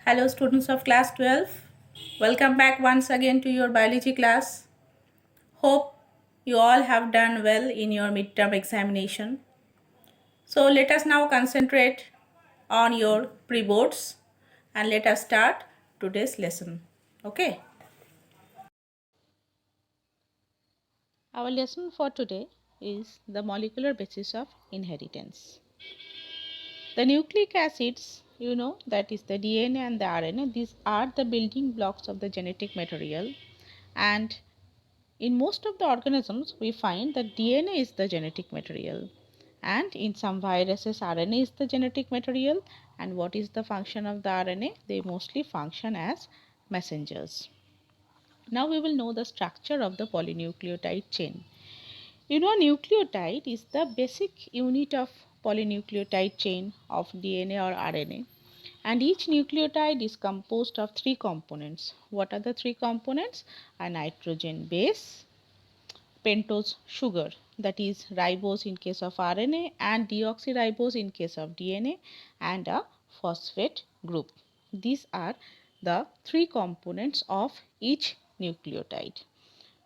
Hello students of class 12. Welcome back once again to your biology class. Hope you all have done well in your midterm examination. So let us now concentrate on your pre-boards and let us start today's lesson. Okay. Our lesson for today is the molecular basis of inheritance. The nucleic acids, that is the DNA and the RNA, these are the building blocks of the genetic material, and in most of the organisms, we find that DNA is the genetic material, and in some viruses, RNA is the genetic material. And what is the function of the RNA? They mostly function as messengers. Now we will know the structure of the polynucleotide chain. Nucleotide is the basic unit of polynucleotide chain of DNA or RNA. And each nucleotide is composed of three components. What are the three components? A nitrogen base, pentose sugar, that is ribose in case of RNA and deoxyribose in case of DNA, and a phosphate group. These are the three components of each nucleotide.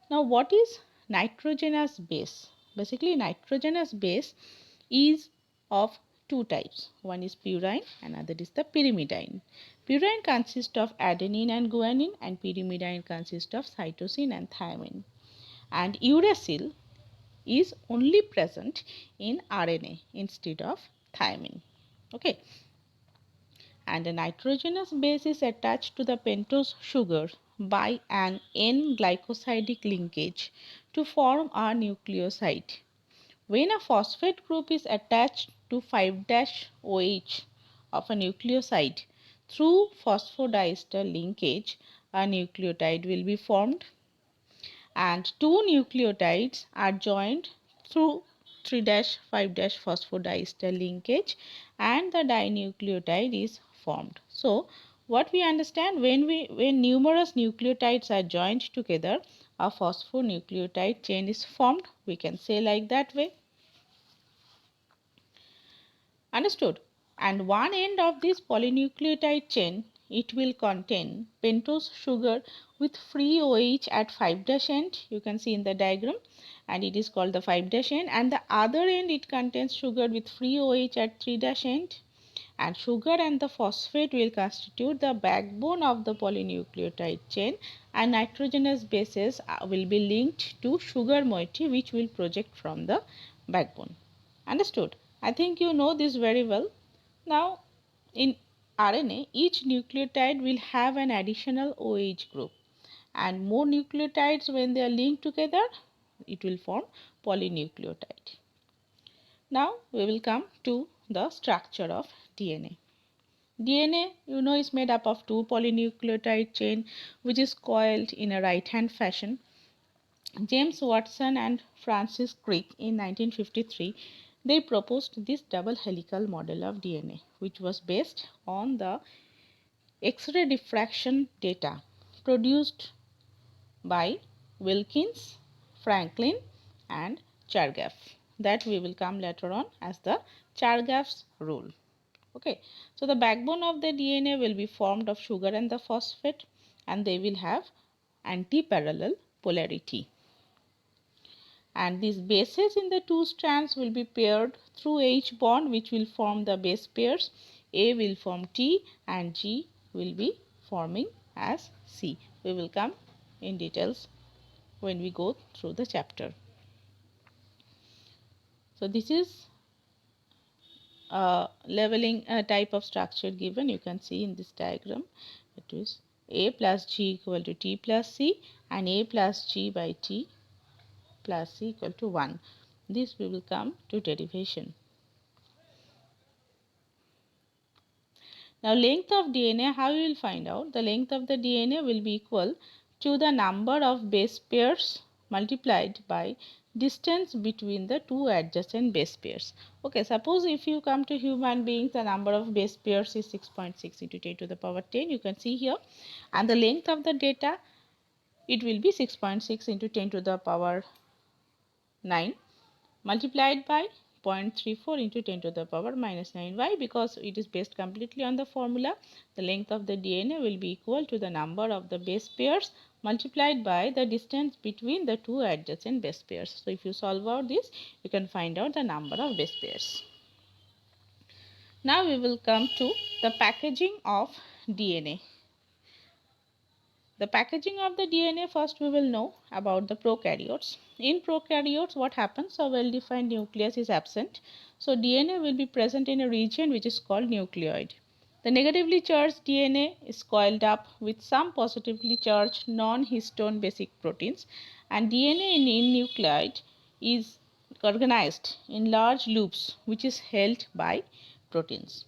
Now what is nitrogenous base? Basically nitrogenous base is of two types. One is purine, another is the pyrimidine. Purine consists of adenine and guanine, and pyrimidine consists of cytosine and thymine. And uracil is only present in RNA instead of thymine. Okay. And a nitrogenous base is attached to the pentose sugar by an N-glycosidic linkage to form a nucleoside. When a phosphate group is attached to 5-OH of a nucleoside through phosphodiester linkage, a nucleotide will be formed, and two nucleotides are joined through 3-5-phosphodiester linkage, and the dinucleotide is formed. So what we understand, when numerous nucleotides are joined together, a phosphonucleotide chain is formed. We can say like that way. Understood? And one end of this polynucleotide chain, it will contain pentose sugar with free OH at 5' end. You can see in the diagram, and it is called the 5' end. And the other end, it contains sugar with free OH at 3' end. And sugar and the phosphate will constitute the backbone of the polynucleotide chain, and nitrogenous bases will be linked to sugar moiety, which will project from the backbone. Understood? I think you know this very well. Now, in RNA, each nucleotide will have an additional OH group, and more nucleotides, when they are linked together, it will form polynucleotide. Now, we will come to the structure of DNA. DNA, is made up of two polynucleotide chain, which is coiled in a right-hand fashion. James Watson and Francis Crick in 1953, they proposed this double helical model of DNA, which was based on the X-ray diffraction data produced by Wilkins, Franklin, and Chargaff. That we will come later on as the Chargaff's rule. Okay, so the backbone of the DNA will be formed of sugar and the phosphate, and they will have anti-parallel polarity. And these bases in the two strands will be paired through H bond, which will form the base pairs. A will form T and G will be forming as C. We will come in details when we go through the chapter. So this is a leveling type of structure given. You can see in this diagram. It is A plus G equal to T plus C, and A plus G by T plus C equal to 1. This we will come to derivation. Now length of DNA, how you will find out? The length of the DNA will be equal to the number of base pairs multiplied by distance between the two adjacent base pairs. Okay, suppose if you come to human beings, the number of base pairs is 6.6 into 10 to the power 10. You can see here, and the length of the data, it will be 6.6 into 10 to the power 9 multiplied by 0.34 into 10 to the power minus 9. Why? Because it is based completely on the formula. The length of the DNA will be equal to the number of the base pairs multiplied by the distance between the two adjacent base pairs. So if you solve out this, you can find out the number of base pairs. Now we will come to the packaging of DNA. The packaging of the DNA, first we will know about the prokaryotes. In prokaryotes, what happens? A well-defined nucleus is absent. So DNA will be present in a region which is called nucleoid. The negatively charged DNA is coiled up with some positively charged non-histone basic proteins, and DNA in nucleoid is organized in large loops which is held by proteins.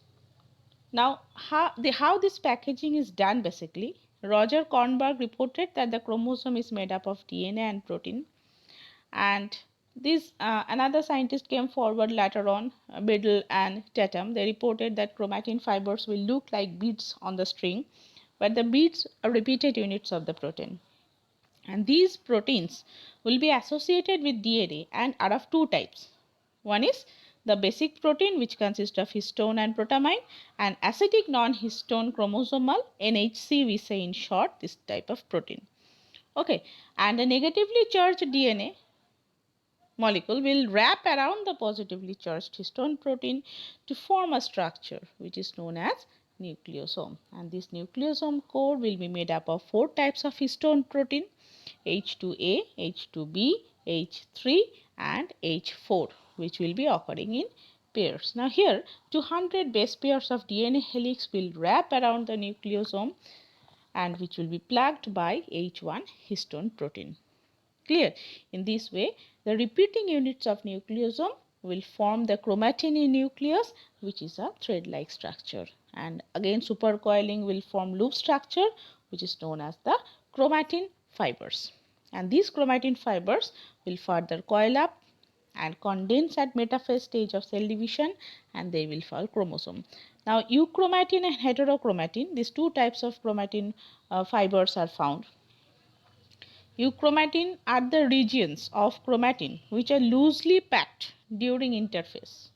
Now, how this packaging is done basically, Roger Kornberg reported that the chromosome is made up of DNA and protein, and this another scientist came forward later on, Biddle and Tatum. They reported that chromatin fibers will look like beads on the string, but the beads are repeated units of the protein. And these proteins will be associated with DNA and are of two types. One is the basic protein, which consists of histone and protamine, and acidic non-histone chromosomal, NHC we say in short, this type of protein. Okay, and a negatively charged DNA molecule will wrap around the positively charged histone protein to form a structure which is known as nucleosome. And this nucleosome core will be made up of four types of histone protein: H2A, H2B, H3 and H4, which will be occurring in pairs. Now here 200 base pairs of DNA helix will wrap around the nucleosome and which will be plugged by H1 histone protein. Clear? In this way, the repeating units of nucleosome will form the chromatin in nucleus, which is a thread-like structure. And again, supercoiling will form loop structure, which is known as the chromatin fibers. And these chromatin fibers will further coil up and condense at metaphase stage of cell division, and they will form chromosome. Now, euchromatin and heterochromatin, these two types of chromatin fibers are found. Euchromatin are the regions of chromatin which are loosely packed during interphase.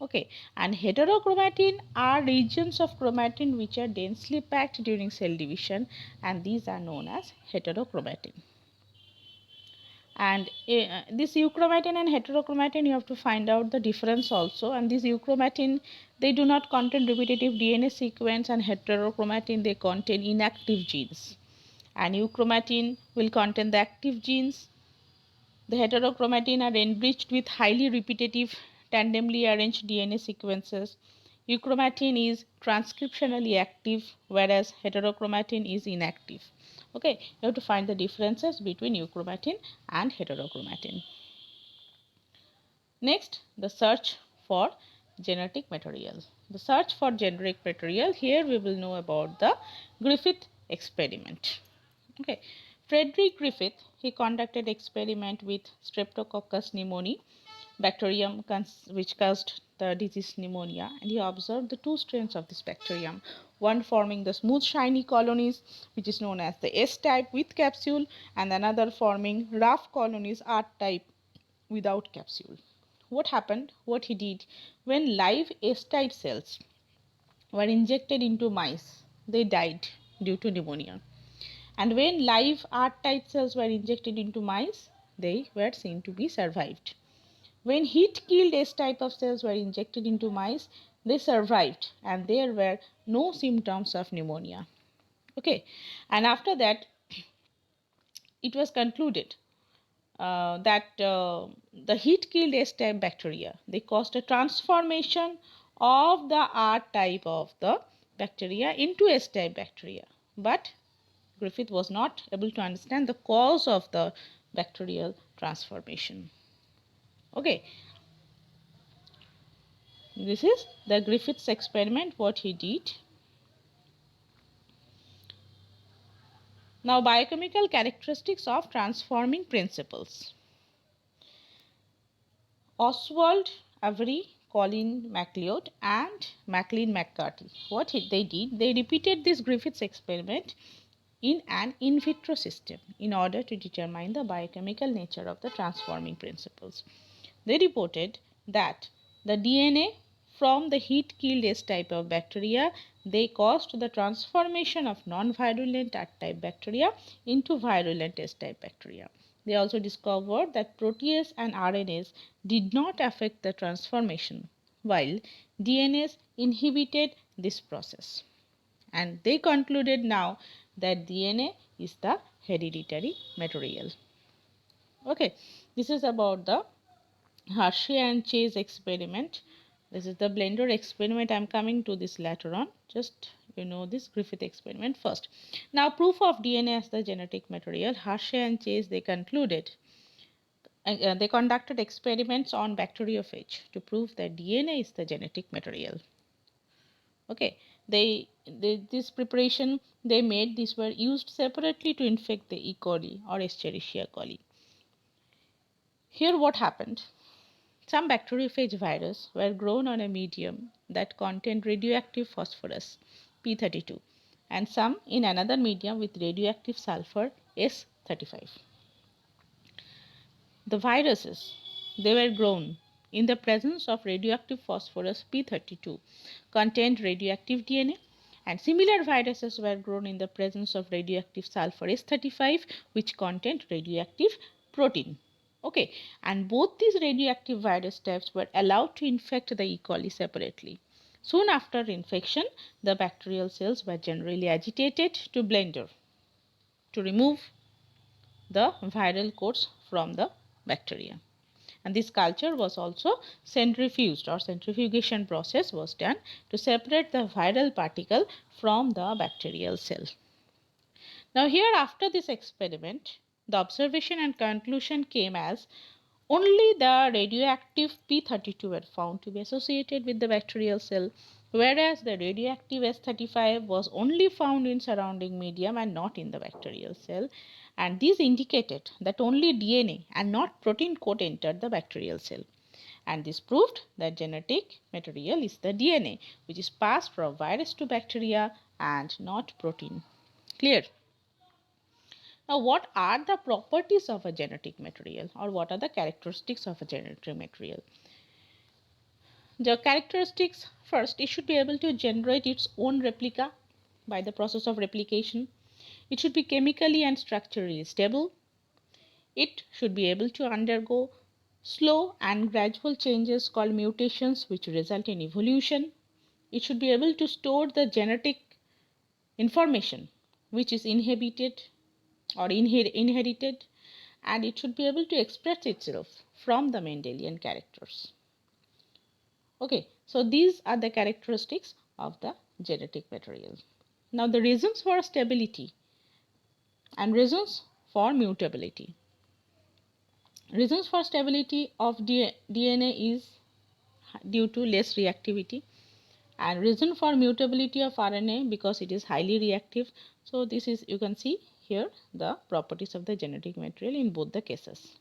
Okay, and heterochromatin are regions of chromatin which are densely packed during cell division, and these are known as heterochromatin. And this euchromatin and heterochromatin, you have to find out the difference also. And this euchromatin, they do not contain repetitive DNA sequence, and heterochromatin, they contain inactive genes. And euchromatin will contain the active genes. The heterochromatin are enriched with highly repetitive tandemly arranged DNA sequences. Euchromatin is transcriptionally active, whereas heterochromatin is inactive. Okay, you have to find the differences between euchromatin and heterochromatin. Next, the search for genetic material. The search for genetic material, here we will know about the Griffith experiment. Okay, Frederick Griffith, he conducted experiment with Streptococcus pneumoniae, bacterium which caused the disease pneumonia, and he observed the two strains of this bacterium, one forming the smooth shiny colonies which is known as the S type with capsule, and another forming rough colonies R type without capsule. What happened? What he did, when live S type cells were injected into mice, they died due to pneumonia. And when live R-type cells were injected into mice, they were seen to be survived. When heat-killed S-type of cells were injected into mice, they survived and there were no symptoms of pneumonia. Okay, and after that, it was concluded that the heat-killed S-type bacteria, they caused a transformation of the R-type of the bacteria into S-type bacteria. But Griffith was not able to understand the cause of the bacterial transformation. Okay, this is the Griffith's experiment, what he did. Now, biochemical characteristics of transforming principles. Oswald Avery, Colin MacLeod and Maclean McCarthy, what they did, they repeated this Griffith's experiment in an in vitro system in order to determine the biochemical nature of the transforming principles. They reported that the DNA from the heat-killed S type of bacteria, they caused the transformation of non-virulent R type bacteria into virulent S type bacteria. They also discovered that protease and RNase did not affect the transformation, while DNase inhibited this process. And they concluded now that DNA is the hereditary material. Okay, this is about the Hershey and Chase experiment. This is the blender experiment. I am coming to this later on. Just this Griffith experiment first. Now, proof of DNA as the genetic material. Hershey and Chase, they concluded. They conducted experiments on bacteriophage to prove that DNA is the genetic material. Okay, this preparation they made, these were used separately to infect the E. coli or Escherichia coli. Here, what happened? Some bacteriophage virus were grown on a medium that contained radioactive phosphorus P32 and some in another medium with radioactive sulfur S35. The viruses, they were grown in the presence of radioactive phosphorus P32 contained radioactive DNA, and similar viruses were grown in the presence of radioactive sulfur S35 which contained radioactive protein. Okay, and both these radioactive virus types were allowed to infect the E. coli separately. Soon after infection, the bacterial cells were generally agitated to blender to remove the viral coats from the bacteria. And this culture was also centrifuged, or centrifugation process was done to separate the viral particle from the bacterial cell. Now here, after this experiment, the observation and conclusion came as only the radioactive P32 were found to be associated with the bacterial cell, whereas the radioactive S35 was only found in surrounding medium and not in the bacterial cell. And this indicated that only DNA and not protein coat entered the bacterial cell. And this proved that genetic material is the DNA, which is passed from virus to bacteria and not protein. Clear? Now, what are the properties of a genetic material, or what are the characteristics of a genetic material? The characteristics, first, it should be able to generate its own replica by the process of replication. It should be chemically and structurally stable. It should be able to undergo slow and gradual changes called mutations which result in evolution. It should be able to store the genetic information which is inhibited or inherited, and it should be able to express itself from the Mendelian characters. Okay, so these are the characteristics of the genetic material. Now the reasons for stability and reasons for mutability. Reasons for stability of DNA is due to less reactivity, and reason for mutability of RNA because it is highly reactive. So this is, you can see here the properties of the genetic material in both the cases.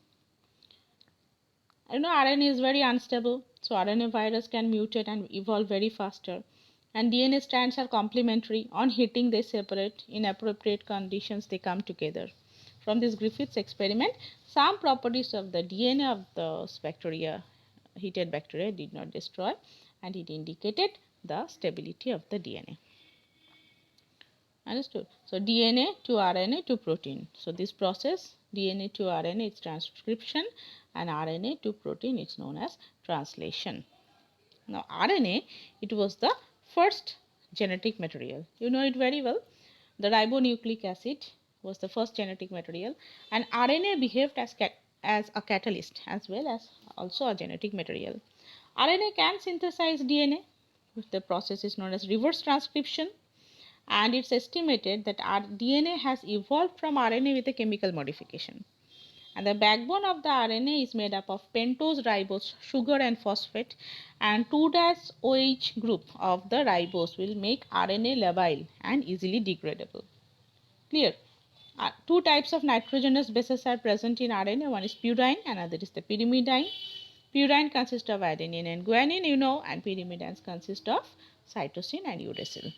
RNA is very unstable, so RNA virus can mutate and evolve very faster, and DNA strands are complementary. On hitting, they separate. In appropriate conditions, they come together. From this Griffith's experiment, some properties of the DNA of the bacteria, heated bacteria, did not destroy, and it indicated the stability of the DNA. Understood? So DNA to RNA to protein. So this process, DNA to RNA, is transcription, and RNA to protein, it's known as translation. Now RNA, it was the first genetic material. You know it very well. The ribonucleic acid was the first genetic material, and RNA behaved as a catalyst as well as also a genetic material. RNA can synthesize DNA. The process is known as reverse transcription, and it's estimated that our DNA has evolved from RNA with a chemical modification. And the backbone of the RNA is made up of pentose, ribose, sugar and phosphate, and 2-OH group of the ribose will make RNA labile and easily degradable. Clear? Two types of nitrogenous bases are present in RNA. One is purine, another is the pyrimidine. Purine consists of adenine and guanine, and pyrimidines consist of cytosine and uracil.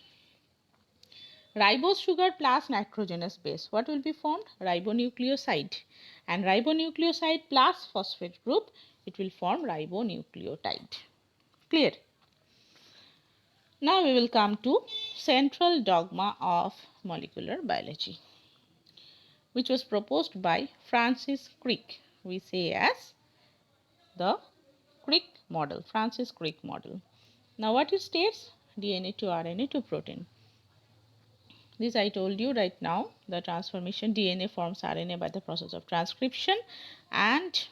Ribose sugar plus nitrogenous base, what will be formed? Ribonucleoside. And ribonucleoside plus phosphate group, it will form ribonucleotide. Clear? Now we will come to central dogma of molecular biology, which was proposed by Francis Crick. We say as the Crick model, Francis Crick model. Now what it states? DNA to RNA to protein. This I told you right now, the transformation DNA forms RNA by the process of transcription, and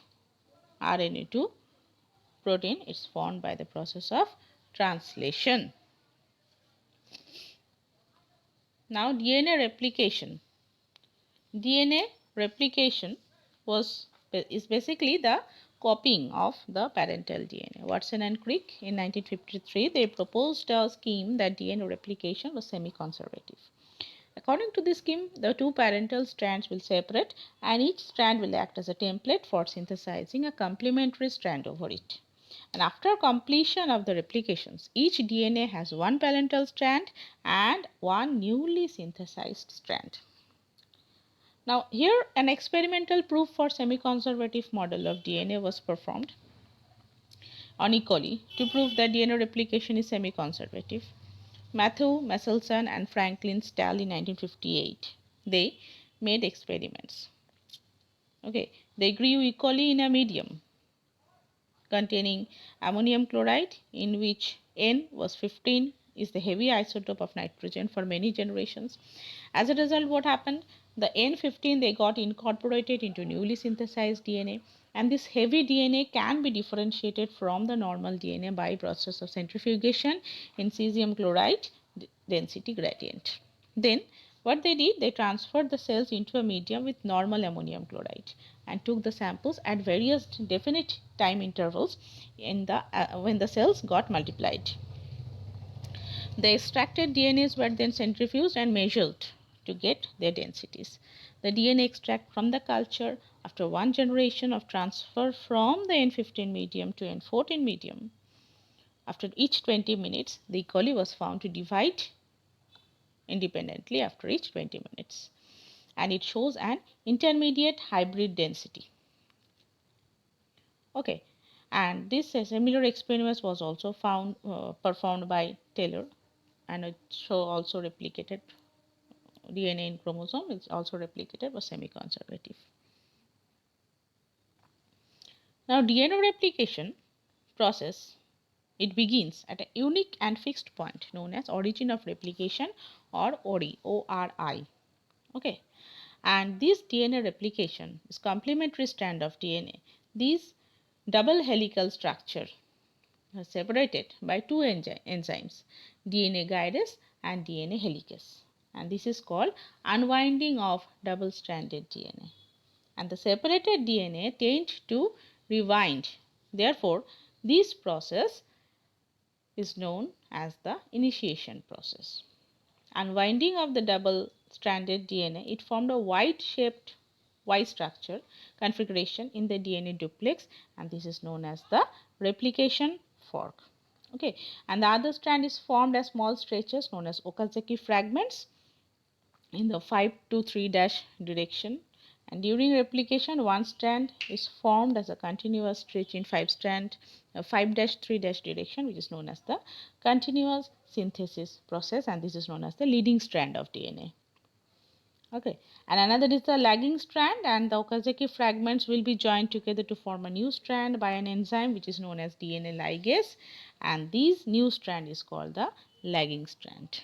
RNA to protein is formed by the process of translation. Now DNA replication. DNA replication is basically the copying of the parental DNA. Watson and Crick in 1953 they proposed a scheme that DNA replication was semi-conservative. According to this scheme, the two parental strands will separate and each strand will act as a template for synthesizing a complementary strand over it. And after completion of the replications, each DNA has one parental strand and one newly synthesized strand. Now here an experimental proof for semi-conservative model of DNA was performed on E. coli to prove that DNA replication is semi-conservative. Matthew Meselson and Franklin Stahl in 1958. They made experiments. Okay, they grew E. coli in a medium containing ammonium chloride in which N was 15 is the heavy isotope of nitrogen for many generations. As a result, what happened? The N15 they got incorporated into newly synthesized DNA, and this heavy DNA can be differentiated from the normal DNA by process of centrifugation in cesium chloride density gradient. Then what they did, they transferred the cells into a medium with normal ammonium chloride and took the samples at various definite time intervals when the cells got multiplied. The extracted DNAs were then centrifuged and measured to get their densities. The DNA extract from the culture after one generation of transfer from the N15 medium to N14 medium. After each 20 minutes, the E. coli was found to divide independently after each 20 minutes. And it shows an intermediate hybrid density. Okay, and this similar experiment was also performed by Taylor, and it also replicated DNA in chromosome. It's also replicated was semi-conservative. Now DNA replication process, it begins at a unique and fixed point known as origin of replication or ORI. Okay, and this DNA replication is complementary strand of DNA. These double helical structure are separated by two enzymes, DNA guidase and DNA helicase, and this is called unwinding of double-stranded DNA. And the separated DNA tend to rewind. Therefore, this process is known as the initiation process. Unwinding of the double-stranded DNA, it formed a Y-shaped Y structure configuration in the DNA duplex, and this is known as the replication fork. Okay, and the other strand is formed as small stretches known as Okazaki fragments in the 5 to 3 dash direction, and during replication one strand is formed as a continuous stretch in 5 dash 3 dash direction, which is known as the continuous synthesis process, and this is known as the leading strand of DNA. Okay, and another is the lagging strand, and the Okazaki fragments will be joined together to form a new strand by an enzyme which is known as DNA ligase, and this new strand is called the lagging strand.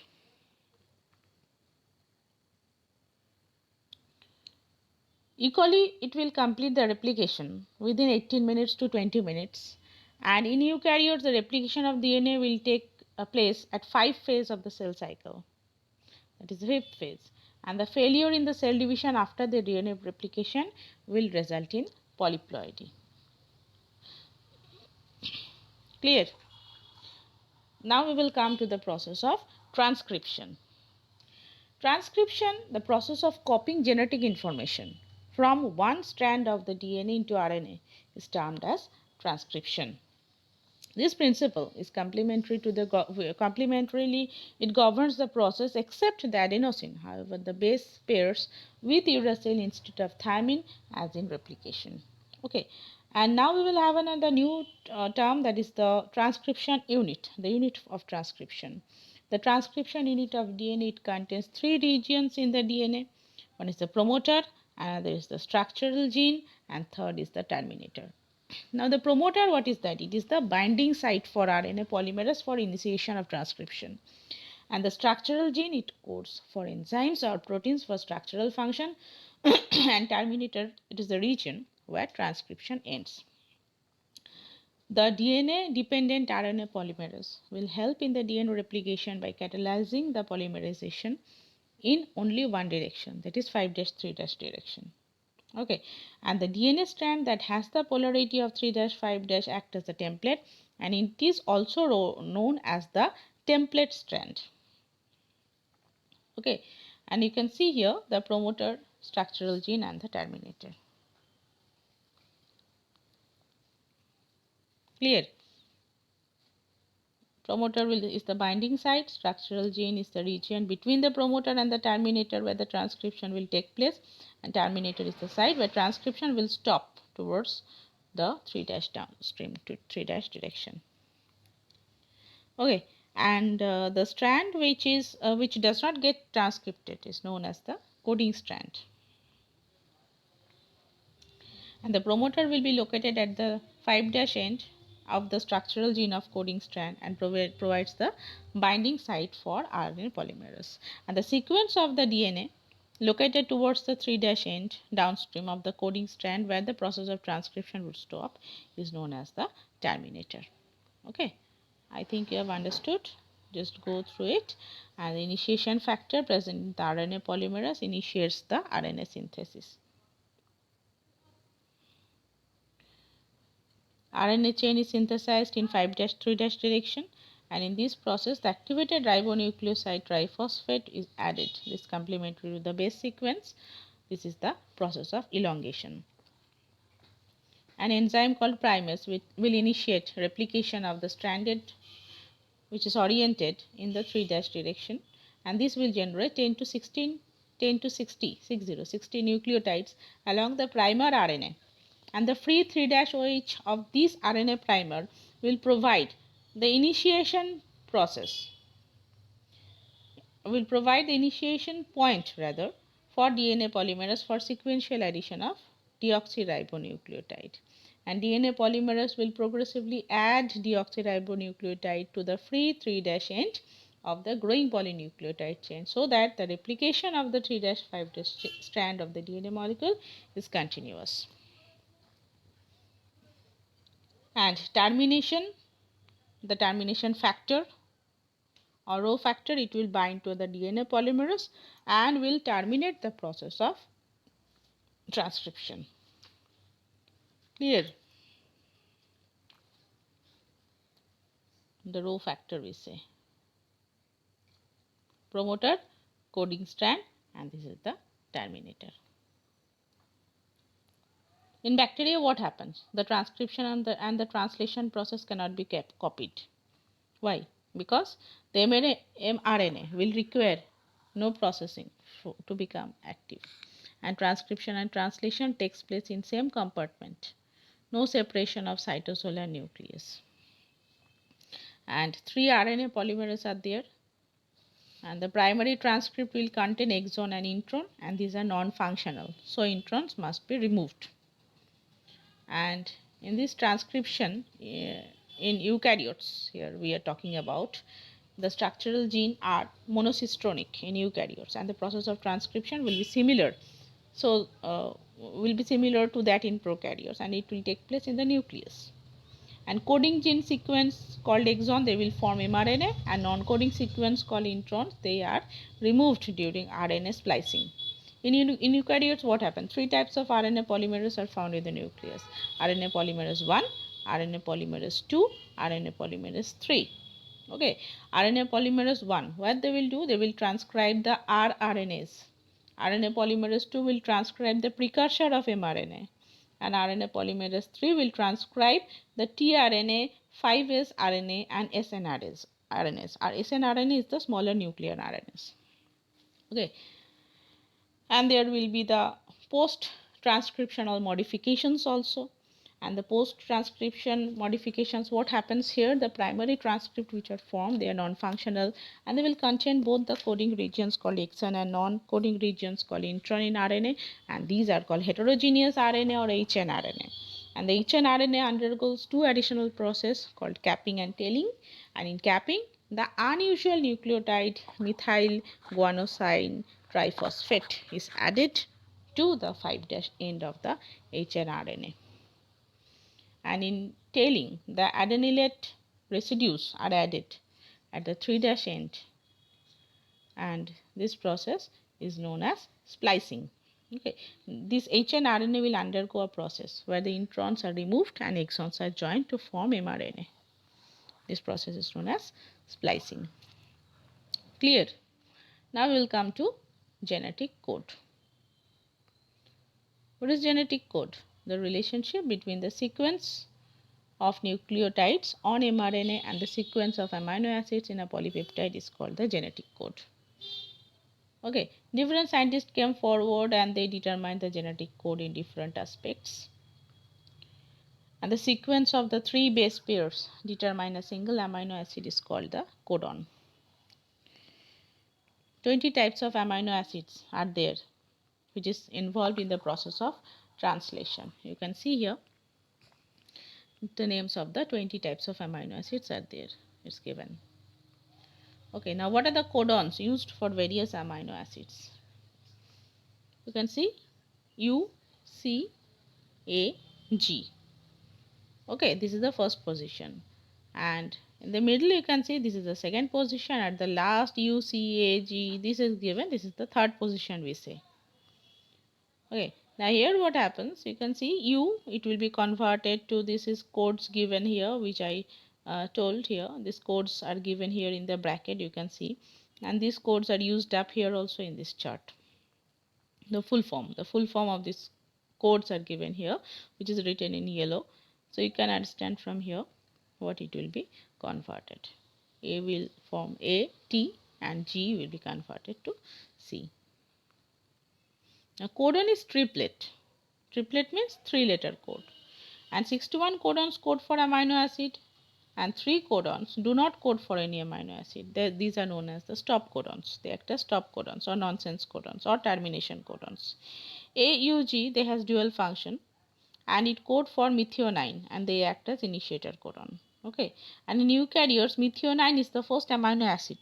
E. coli, it will complete the replication within 18 minutes to 20 minutes, and in eukaryotes the replication of DNA will take place at 5th phase of the cell cycle, that is the 5th phase, and the failure in the cell division after the DNA replication will result in polyploidy. Clear? Now we will come to the process of transcription. Transcription, the process of copying genetic information from one strand of the DNA into RNA, is termed as transcription. This principle is complementarily it governs the process except the adenosine. However, the base pairs with uracil instead of thymine as in replication. Okay, And now we will have another new term, that is the transcription unit, the unit of transcription. The transcription unit of DNA, it contains three regions in the DNA. One is the promoter, another is the structural gene, and third is the terminator. Now the promoter, what is that? It is the binding site for RNA polymerase for initiation of transcription. And the structural gene, it codes for enzymes or proteins for structural function. And terminator, it is the region where transcription ends. The DNA dependent RNA polymerase will help in the DNA replication by catalyzing the polymerization in only one direction, that is 5'3' direction. Okay, and the DNA strand that has the polarity of 3'5' act as the template, and it is also known as the template strand. Okay, and you can see here the promoter, structural gene, and the terminator. Clear? Promoter is the binding site, structural gene is the region between the promoter and the terminator where the transcription will take place, and terminator is the site where transcription will stop towards the 3' downstream to 3' direction. Okay, and the strand which does not get transcripted is known as the coding strand. And the promoter will be located at the 5' end of the structural gene of coding strand and provides the binding site for RNA polymerase. And the sequence of the DNA located towards the 3' end downstream of the coding strand where the process of transcription would stop is known as the terminator. Okay, I think you have understood. Just go through it. And the initiation factor present in the RNA polymerase initiates the RNA synthesis. RNA chain is synthesized in 5'3' direction, and in this process the activated ribonucleoside triphosphate is added. This complementary to the base sequence. This is the process of elongation. An enzyme called primase will initiate replication of the stranded, which is oriented in the 3' direction, and this will generate 10 to 60 nucleotides along the primer RNA. And the free 3'OH of this RNA primer will provide the initiation point for DNA polymerase for sequential addition of deoxyribonucleotide. And DNA polymerase will progressively add deoxyribonucleotide to the free 3' end of the growing polynucleotide chain so that the replication of the 3'5' strand of the DNA molecule is continuous. And termination, the termination factor or Rho factor, it will bind to the DNA polymerase and will terminate the process of transcription. Clear? The Rho factor we say. Promoter, coding strand, and this is the terminator. In bacteria, what happens? The transcription and the translation process cannot be copied. Why? Because the mRNA will require no processing to become active, and transcription and translation takes place in same compartment. No separation of cytosol and nucleus. And 3 RNA polymerases are there, and the primary transcript will contain exon and intron, and these are non-functional, so introns must be removed. And in this transcription, in eukaryotes, here we are talking about, the structural genes are monocystronic in eukaryotes, and the process of transcription will be similar. So, will be similar to that in prokaryotes, and it will take place in the nucleus. And coding gene sequence called exon, they will form mRNA, and non-coding sequence called introns, they are removed during RNA splicing. In eukaryotes, what happens? 3 types of RNA polymerase are found in the nucleus: RNA polymerase 1, RNA polymerase 2, RNA polymerase 3. Okay, RNA polymerase 1, what they will do? They will transcribe the rRNAs. RNA polymerase 2 will transcribe the precursor of mRNA, and RNA polymerase 3 will transcribe the tRNA, 5S RNA, and snRNAs. snRNA is the smaller nuclear RNAs. Okay, and there will be the post transcriptional modifications also. And the post-transcription modifications, what happens here? The primary transcript which are formed, they are non-functional, and they will contain both the coding regions called exon and non-coding regions called intron in RNA, and these are called heterogeneous RNA or hnRNA. And the hnRNA undergoes two additional processes called capping and tailing, and in capping, the unusual nucleotide methyl guanosine triphosphate is added to the 5' end of the hnRNA. And in tailing, the adenylate residues are added at the 3' end, and this process is known as splicing. Okay, this hnRNA will undergo a process where the introns are removed and exons are joined to form mRNA. This process is known as splicing. Clear? Now we will come to genetic code. What is genetic code? The relationship between the sequence of nucleotides on mRNA and the sequence of amino acids in a polypeptide is called the genetic code. Okay, different scientists came forward and they determined the genetic code in different aspects. And the sequence of the 3 base pairs determine a single amino acid is called the codon. 20 types of amino acids are there, which is involved in the process of translation. You can see here the names of the 20 types of amino acids are there. It's given. Okay, now what are the codons used for various amino acids? You can see U, C, A, G. Okay, this is the first position. And in the middle you can see this is the second position. At the last U, C, A, G, this is given. This is the third position we say. Okay, now here what happens? You can see U, it will be converted to, this is codes given here which I told here. These codes are given here in the bracket, you can see, and these codes are used up here also in this chart. The full form of these codes are given here, which is written in yellow, so you can understand from here what it will be converted. A will form A, T, and G will be converted to C. Now codon is triplet. Triplet means 3-letter code, and 61 codons code for amino acid and 3 codons do not code for any amino acid. These are known as the stop codons. They act as stop codons or nonsense codons or termination codons. AUG, they has dual function and it code for methionine and they act as initiator codon. Okay, and in eukaryotes, methionine is the first amino acid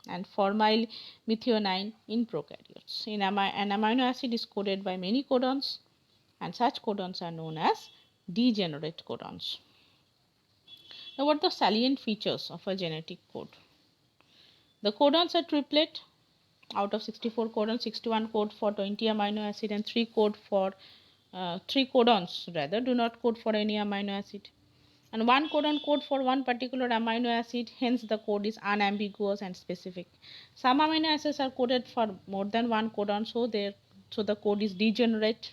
and formyl methionine in prokaryotes. An amino acid is coded by many codons, and such codons are known as degenerate codons. Now, what are the salient features of a genetic code? The codons are triplet. Out of 64 codons, 61 code for 20 amino acid and 3 codons rather do not code for any amino acid. And one codon code for one particular amino acid, hence the code is unambiguous and specific. Some amino acids are coded for more than one codon, so the code is degenerate.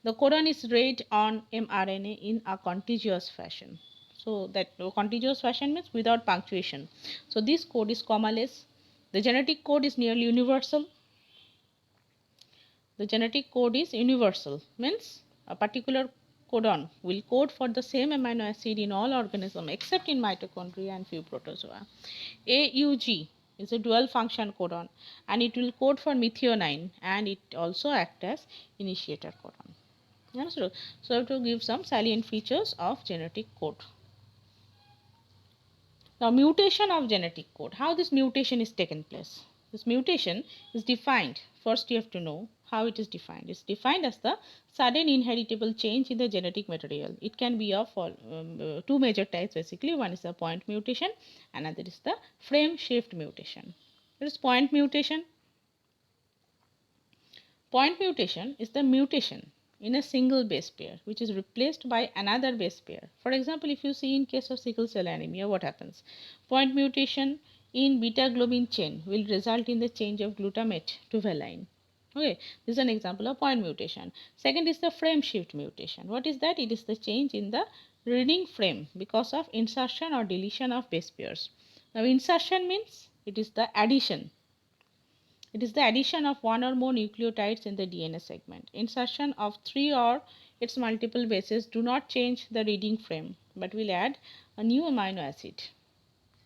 The codon is read on mRNA in a contiguous fashion. So that contiguous fashion means without punctuation. So this code is commaless. The genetic code is nearly universal. The genetic code is universal, means a particular codon will code for the same amino acid in all organisms except in mitochondria and few protozoa. AUG is a dual function codon and it will code for methionine and it also acts as initiator codon. So I have to give some salient features of genetic code. Now, mutation of genetic code. How this mutation is taken place? This mutation is defined. First, you have to know how it is defined. It's defined as the sudden inheritable change in the genetic material. It can be of two major types basically. One is the point mutation, another is the frame shift mutation. What is point mutation? Point mutation is the mutation in a single base pair which is replaced by another base pair. For example, if you see in case of sickle cell anemia, what happens? Point mutation in beta globin chain will result in the change of glutamate to valine. Okay, this is an example of point mutation. Second is the frame shift mutation. What is that? It is the change in the reading frame because of insertion or deletion of base pairs. Now, insertion means it is the addition. It is the addition of one or more nucleotides in the DNA segment. Insertion of 3 or its multiple bases do not change the reading frame but will add a new amino acid.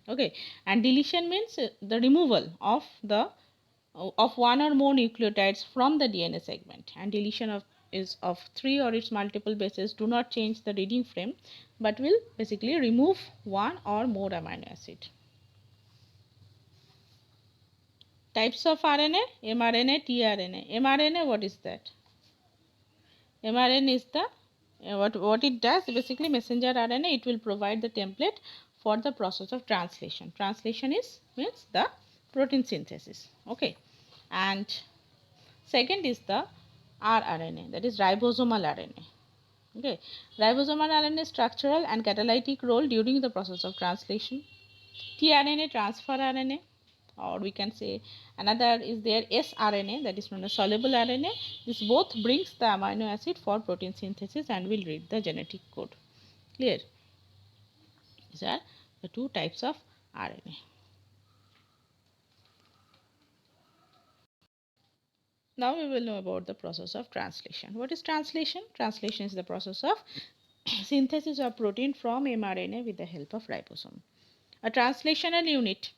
Okay, and deletion means the removal of the of one or more nucleotides from the DNA segment, and deletion is of three or its multiple bases do not change the reading frame but will basically remove one or more amino acid. Types of RNA: mRNA, tRNA. mRNA, what is that? mRNA is the what it does basically, messenger RNA. It will provide the template for the process of translation. Translation is means the protein synthesis. Okay, and second is the rRNA, that is ribosomal RNA. Okay, ribosomal RNA structural and catalytic role during the process of translation. tRNA, transfer RNA, or we can say another is there sRNA, that is known as soluble RNA. This both brings the amino acid for protein synthesis and will read the genetic code. Clear? These are the two types of RNA. Now we will know about the process of translation. What is translation? Translation is the process of synthesis of protein from mRNA with the help of ribosome. A translational unit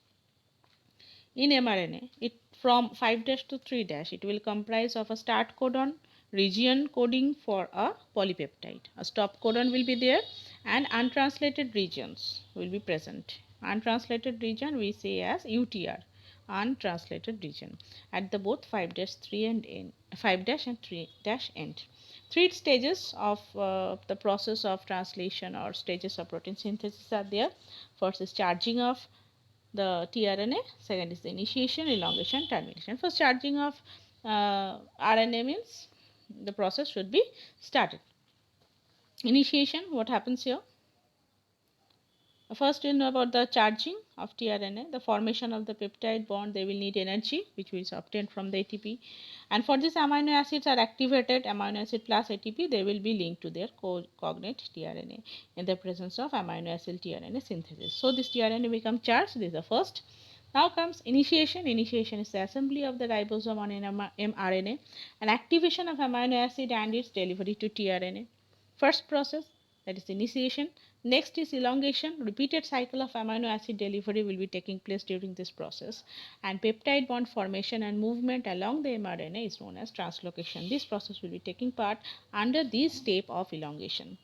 in mRNA, it from 5' to 3', it will comprise of a start codon region coding for a polypeptide. A stop codon will be there and untranslated regions will be present. Untranslated region we say as UTR, untranslated region, at the both 5' 3 and end, 5' and 3' end. Three stages of the process of translation or stages of protein synthesis are there. First is charging of the tRNA, second is the initiation, elongation, termination. First, charging of RNA means the process should be started. Initiation, what happens here? First, we'll know about the charging of tRNA, the formation of the peptide bond. They will need energy, which is obtained from the ATP. And for this, amino acids are activated, amino acid plus ATP, they will be linked to their cognate tRNA in the presence of amino acid tRNA synthesis. So, this tRNA becomes charged. This is the first. Now comes initiation. Initiation is the assembly of the ribosome on mRNA, and activation of amino acid and its delivery to tRNA. First process, that is initiation. Next is elongation. Repeated cycle of amino acid delivery will be taking place during this process, and peptide bond formation and movement along the mRNA is known as translocation. This process will be taking part under this step of elongation.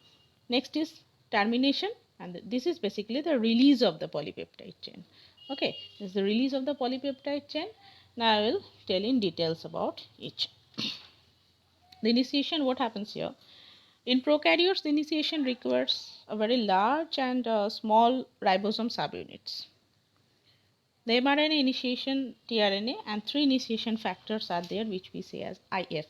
Next is termination, and this is basically the release of the polypeptide chain. Okay, this is the release of the polypeptide chain. Now I will tell in details about each. The initiation, what happens here? In prokaryotes, the initiation requires a very large and small ribosome subunits. The mRNA initiation tRNA and three initiation factors are there, which we say as IF.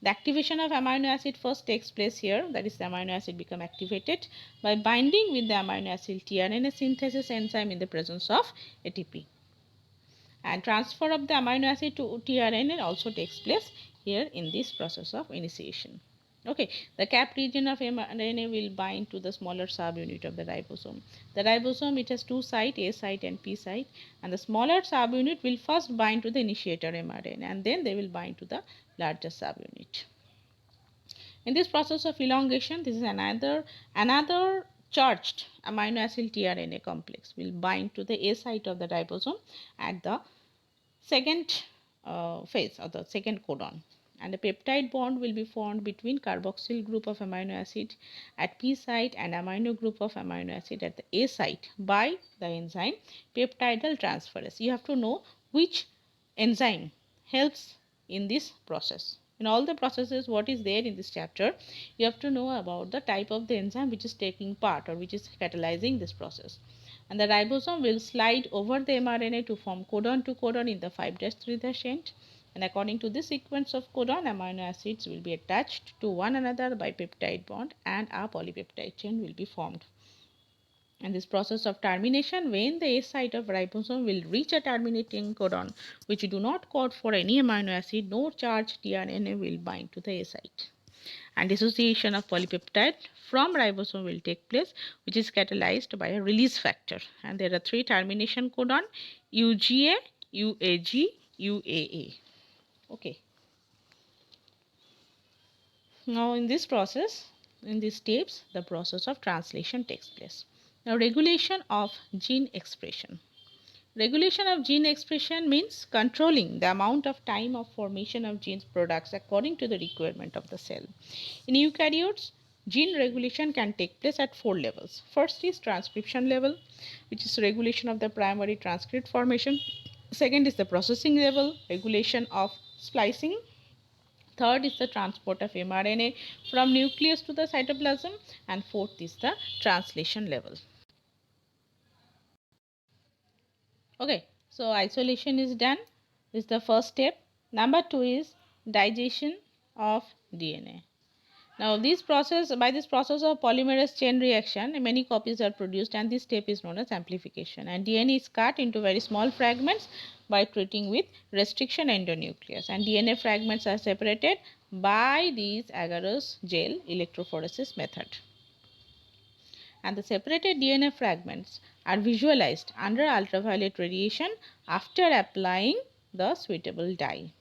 The activation of amino acid first takes place here, that is the amino acid become activated by binding with the amino acid tRNA synthesis enzyme in the presence of ATP. And transfer of the amino acid to tRNA also takes place here in this process of initiation. Okay, the cap region of mRNA will bind to the smaller subunit of the ribosome. The ribosome, it has two sites, A site and P site, and the smaller subunit will first bind to the initiator mRNA and then they will bind to the larger subunit. In this process of elongation, this is another charged amino acid tRNA complex will bind to the A site of the ribosome at the second phase or the second codon, and a peptide bond will be formed between carboxyl group of amino acid at P site and amino group of amino acid at the A site by the enzyme peptidal transferase. You have to know which enzyme helps in this process. In all the processes what is there in this chapter, you have to know about the type of the enzyme which is taking part or which is catalyzing this process. And the ribosome will slide over the mRNA to form codon to codon in the 5' 3' end. And according to this sequence of codon, amino acids will be attached to one another by peptide bond and a polypeptide chain will be formed. And this process of termination, when the A site of ribosome will reach a terminating codon which do not code for any amino acid, no charged tRNA will bind to the A site. And dissociation of polypeptide from ribosome will take place, which is catalyzed by a release factor. And there are three termination codon: UGA, UAG, UAA. Okay. Now in this process, in these steps, the process of translation takes place. Now regulation of gene expression. Regulation of gene expression means controlling the amount of time of formation of genes products according to the requirement of the cell. In eukaryotes, gene regulation can take place at 4 levels. First is transcription level, which is regulation of the primary transcript formation. Second is the processing level, regulation of splicing. Third is the transport of mRNA from nucleus to the cytoplasm, and fourth is the translation level. Okay, so isolation is done. This is the first step. Number 2 is digestion of DNA. Now by this process of polymerase chain reaction, many copies are produced, and this step is known as amplification. And DNA is cut into very small fragments by treating with restriction endonuclease, and DNA fragments are separated by these agarose gel electrophoresis method. And the separated DNA fragments are visualized under ultraviolet radiation after applying the suitable dye.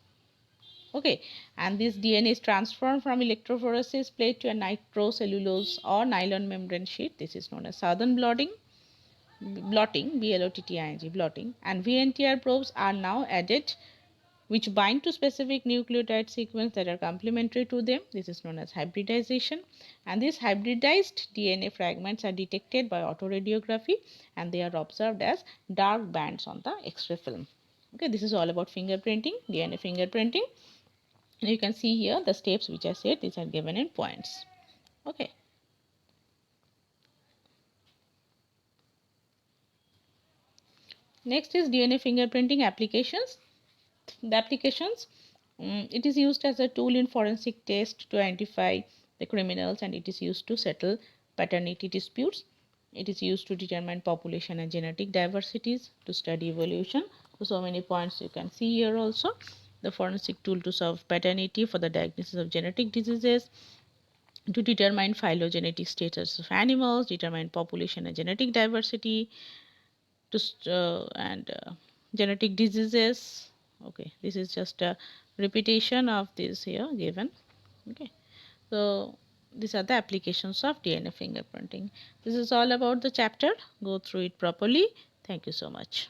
Okay, and this DNA is transformed from electrophoresis plate to a nitrocellulose or nylon membrane sheet. This is known as southern blotting, blotting, blotting, and VNTR probes are now added, which bind to specific nucleotide sequence that are complementary to them. This is known as hybridization, and these hybridized DNA fragments are detected by autoradiography, and they are observed as dark bands on the X-ray film. Okay, this is all about fingerprinting, DNA fingerprinting. You can see here the steps which I said, these are given in points. Okay. Next is DNA fingerprinting applications. The applications, it is used as a tool in forensic test to identify the criminals, and it is used to settle paternity disputes. It is used to determine population and genetic diversities, to study evolution. So many points you can see here also. The forensic tool to solve paternity for the diagnosis of genetic diseases, to determine phylogenetic status of animals, determine population and genetic diversity, and genetic diseases. Okay, this is just a repetition of this here given. Okay, so these are the applications of DNA fingerprinting. This is all about the chapter. Go through it properly. Thank you so much.